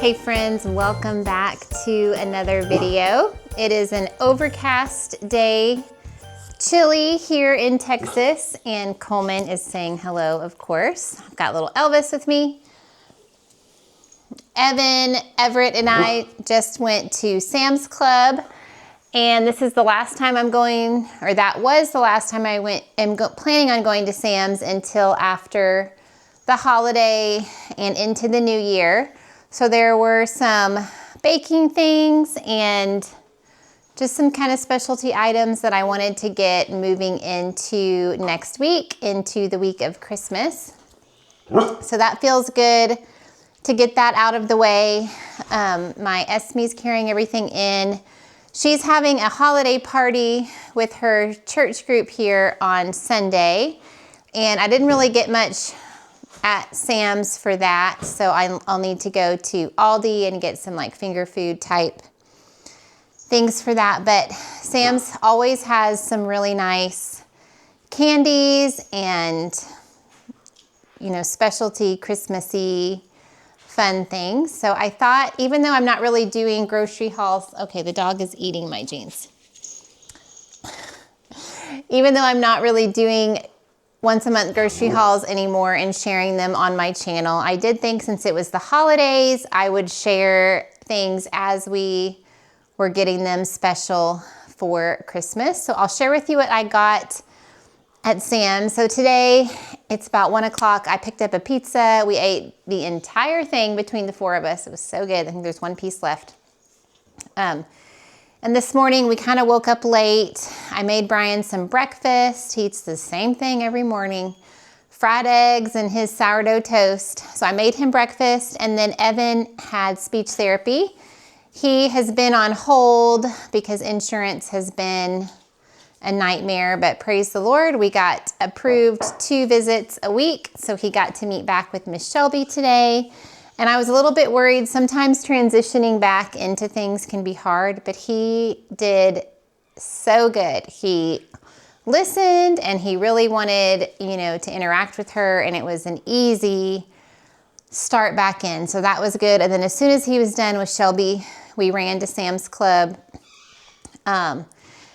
Hey friends, welcome back to another video. It is an overcast day, chilly here in Texas, and Coleman is saying hello, of course. I've got little Elvis with me. Evan, Everett, and I just went to Sam's Club, and this is the last time I'm going, or that was the last time I went. I'm planning on going to Sam's until after the holiday and into the new year. So there were some baking things and just some kind of specialty items that I wanted to get moving into next week, into the week of Christmas. So that feels good to get that out of the way. My Esme's carrying everything in. She's having a holiday party with her church group here on Sunday, and I didn't really get much at Sam's for that, so I'll need to go to Aldi and get some like finger food type things for that. But Sam's always has some really nice candies and, you know, specialty Christmassy fun things. So I thought, even though I'm not really doing grocery hauls, okay, the dog is eating my jeans. Even though I'm not really doing once a month grocery hauls anymore and sharing them on my channel, I did think since it was the holidays, I would share things as we were getting them special for Christmas. So I'll share with you what I got at Sam's. So today, it's about 1 o'clock. I picked up a pizza. We ate the entire thing between the four of us. It was so good. I think there's one piece left. And this morning we kind of woke up late. I made Brian some breakfast. He eats the same thing every morning, fried eggs and his sourdough toast. So I made him breakfast, and then Evan had speech therapy. He has been on hold because insurance has been a nightmare, but praise the Lord, we got approved 2 visits a week. So he got to meet back with Miss Shelby today. And I was a little bit worried. Sometimes transitioning back into things can be hard, but he did so good. He listened and he really wanted, you know, to interact with her, and it was an easy start back in. So that was good. And then as soon as he was done with Shelby, we ran to Sam's Club. And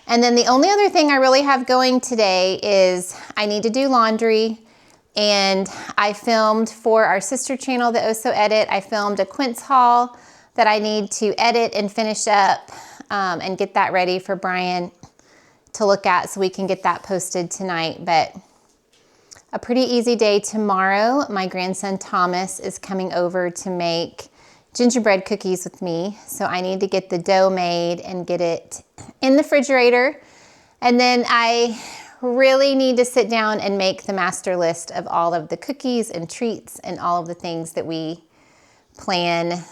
then the only other thing I really have going today is I need to do laundry. And I filmed for our sister channel, the Oso Edit, I filmed a Quince haul that I need to edit and finish up and get that ready for Brian to look at so we can get that posted tonight. But a pretty easy day tomorrow. My grandson Thomas is coming over to make gingerbread cookies with me. So I need to get the dough made and get it in the refrigerator. And then I really need to sit down and make the master list of all of the cookies and treats and all of the things that we plan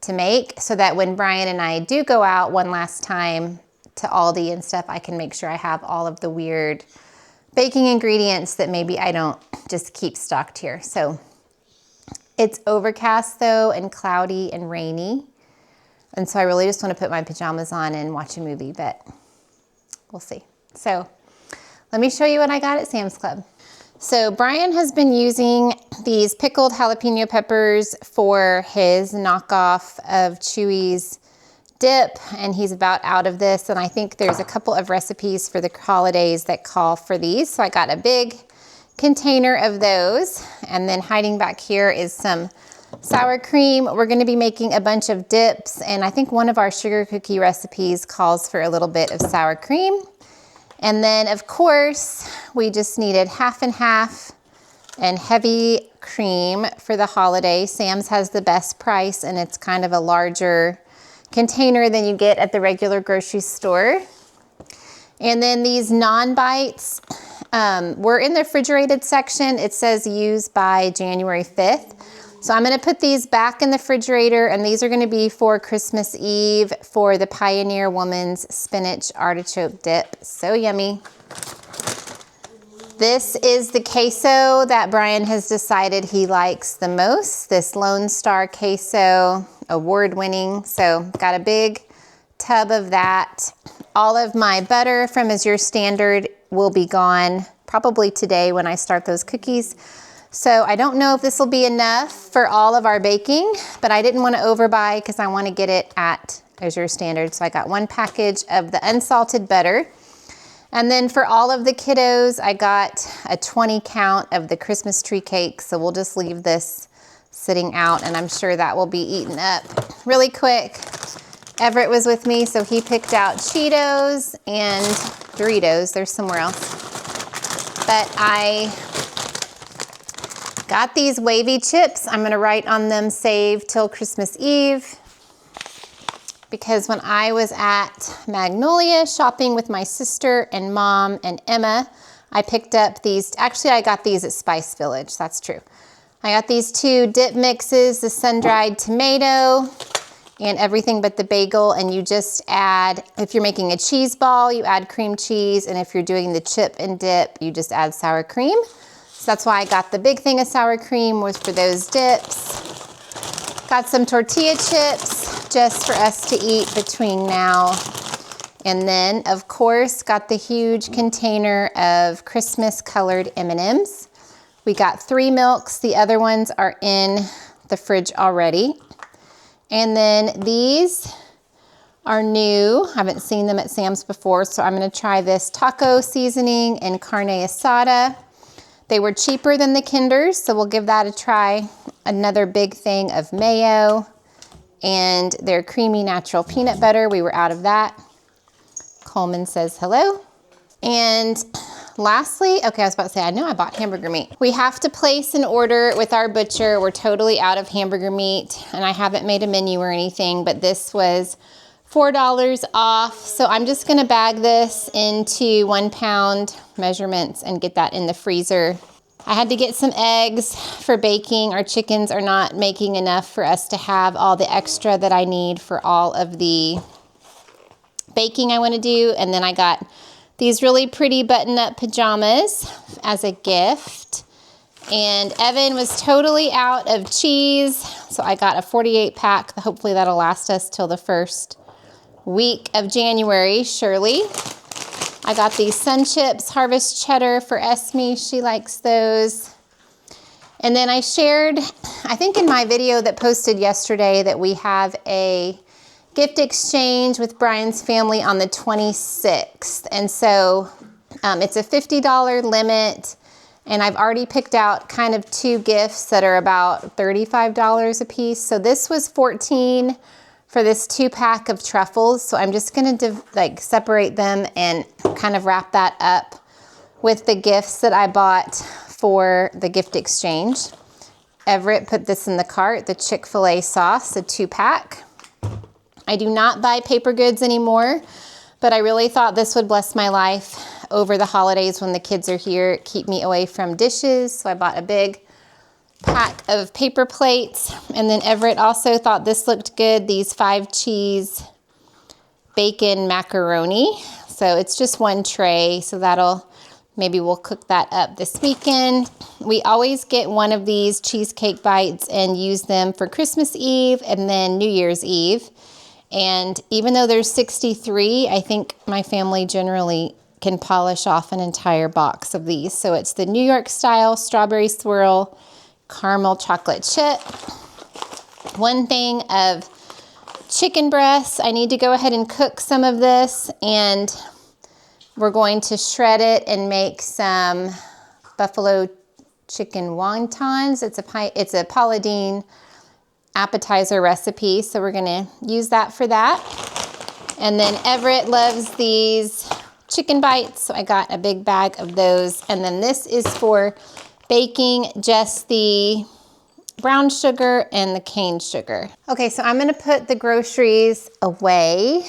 to make, so that when Brian and I do go out one last time to Aldi and stuff, I can make sure I have all of the weird baking ingredients that maybe I don't just keep stocked here. So it's overcast though, and cloudy and rainy. And so I really just want to put my pajamas on and watch a movie, but we'll see. So let me show you what I got at Sam's Club. So Brian has been using these pickled jalapeno peppers for his knockoff of Chewy's dip, and he's about out of this. And I think there's a couple of recipes for the holidays that call for these. So I got a big container of those. And then hiding back here is some sour cream. We're going to be making a bunch of dips, and I think one of our sugar cookie recipes calls for a little bit of sour cream. And then, of course, we just needed half and half and heavy cream for the holiday. Sam's has the best price, and it's kind of a larger container than you get at the regular grocery store. And then these non-bites, we're in the refrigerated section. It says use by January 5th. So I'm going to put these back in the refrigerator, and these are going to be for Christmas Eve for the Pioneer Woman's Spinach Artichoke Dip. So yummy. This is the queso that Brian has decided he likes the most. This Lone Star queso, award-winning. So got a big tub of that. All of my butter from As Your Standard will be gone probably today when I start those cookies. So I don't know if this will be enough for all of our baking, but I didn't want to overbuy because I want to get it at Osher standard. So I got 1 package of the unsalted butter. And then for all of the kiddos, I got a 20 count of the Christmas tree cake. So we'll just leave this sitting out, and I'm sure that will be eaten up really quick. Everett was with me, so he picked out Cheetos and Doritos. They're somewhere else. But I got these wavy chips. I'm gonna write on them, save till Christmas Eve. Because when I was at Magnolia shopping with my sister and mom and Emma, I picked up these, actually I got these at Spice Village, that's true. I got these 2 dip mixes, the sun-dried tomato and everything but the bagel, and you just add, if you're making a cheese ball, you add cream cheese, and if you're doing the chip and dip, you just add sour cream. So that's why I got the big thing of sour cream, was for those dips. Got some tortilla chips just for us to eat between now and then. Of course, got the huge container of Christmas colored M&Ms. We got 3 milks. The other ones are in the fridge already. And then these are new. I haven't seen them at Sam's before, so I'm gonna try this taco seasoning and carne asada. They were cheaper than the Kinders, so we'll give that a try. Another big thing of mayo and their creamy natural peanut butter. We were out of that. Coleman says hello. And lastly, okay, I was about to say, I know I bought hamburger meat. We have to place an order with our butcher. We're totally out of hamburger meat, and I haven't made a menu or anything, but this was $4 off. So I'm just gonna bag this into 1 pound measurements and get that in the freezer. I had to get some eggs for baking. Our chickens are not making enough for us to have all the extra that I need for all of the baking I wanna do. And then I got these really pretty button-up pajamas as a gift. And Evan was totally out of cheese, so I got a 48 pack. Hopefully that'll last us till the first week of January, Shirley. I got these Sun Chips Harvest Cheddar for Esme. She likes those. And then I shared, I think in my video that posted yesterday, that we have a gift exchange with Brian's family on the 26th. And so it's a $50 limit. And I've already picked out kind of 2 gifts that are about $35 a piece. So this was $14 for this 2-pack of truffles. So I'm just gonna separate them and kind of wrap that up with the gifts that I bought for the gift exchange. Everett put this in the cart, the Chick-fil-A sauce, a 2-pack. I do not buy paper goods anymore, but I really thought this would bless my life over the holidays when the kids are here, keep me away from dishes. So I bought a big pack of paper plates. And then Everett also thought this looked good, these 5-cheese bacon macaroni. So it's just 1 tray, so maybe we'll cook that up this weekend. We always get 1 of these cheesecake bites and use them for Christmas Eve and then New Year's Eve. And even though there's 63, I think my family generally can polish off an entire box of these. So it's the New York style strawberry swirl caramel chocolate chip. 1 thing of chicken breasts. I need to go ahead and cook some of this, and we're going to shred it and make some buffalo chicken wontons. It's a Paula Deen appetizer recipe, so we're gonna use that for that. And then Everett loves these chicken bites, so I got a big bag of those. And then this is for baking just the brown sugar and the cane sugar. Okay, so I'm gonna put the groceries away,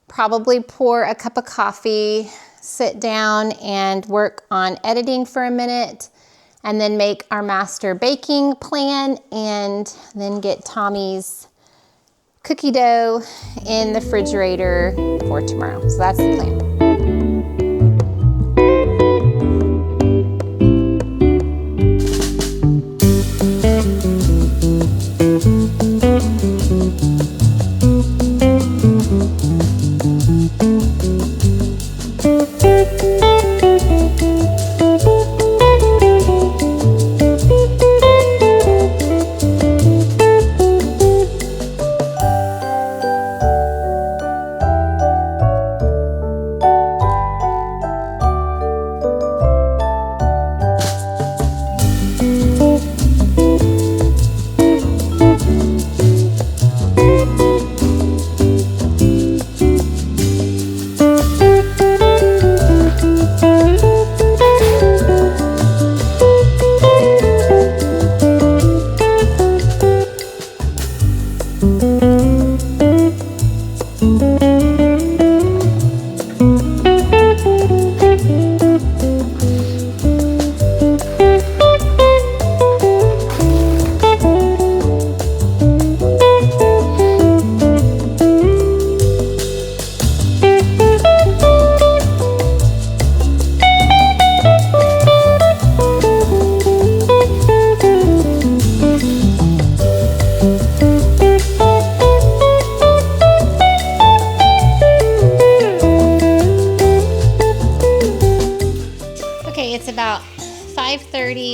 probably pour a cup of coffee, sit down and work on editing for a minute, and then make our master baking plan, and then get Tommy's cookie dough in the refrigerator for tomorrow. So that's the plan.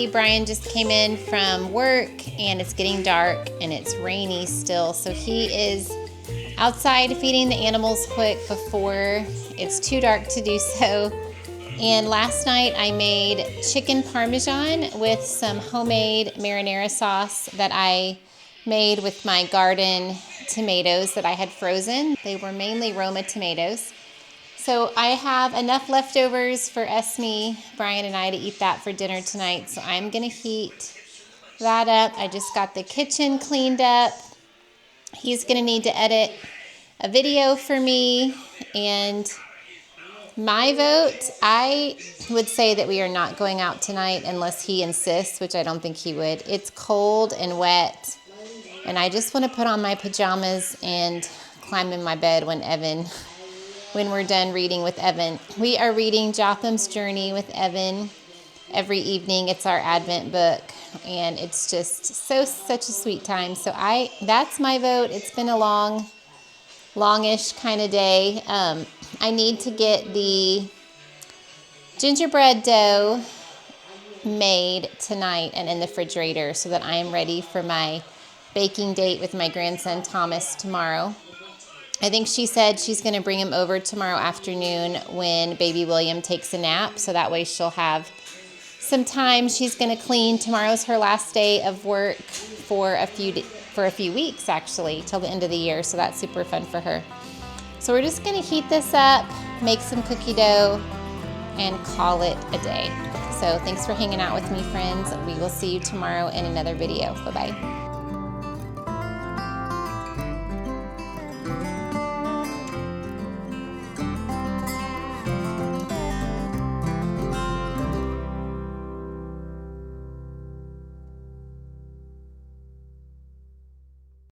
see Brian just came in from work and it's getting dark and it's rainy still. So he is outside feeding the animals quick before it's too dark to do so. And last night I made chicken parmesan with some homemade marinara sauce that I made with my garden tomatoes that I had frozen. They were mainly Roma tomatoes. So I have enough leftovers for Esme, Brian, and I to eat that for dinner tonight. So I'm gonna heat that up. I just got the kitchen cleaned up. He's gonna need to edit a video for me. And my vote, I would say that we are not going out tonight unless he insists, which I don't think he would. It's cold and wet, and I just wanna put on my pajamas and climb in my bed when we're done reading with Evan. We are reading Jotham's Journey with Evan every evening. It's our Advent book, and it's just such a sweet time. So that's my vote. It's been a longish kind of day. I need to get the gingerbread dough made tonight and in the refrigerator so that I am ready for my baking date with my grandson Thomas tomorrow. I think she said she's going to bring him over tomorrow afternoon when baby William takes a nap, so that way she'll have some time. She's going to clean. Tomorrow's her last day of work for a few weeks, actually, till the end of the year, so that's super fun for her. So we're just going to heat this up, make some cookie dough, and call it a day. So thanks for hanging out with me, friends. We will see you tomorrow in another video. Bye-bye.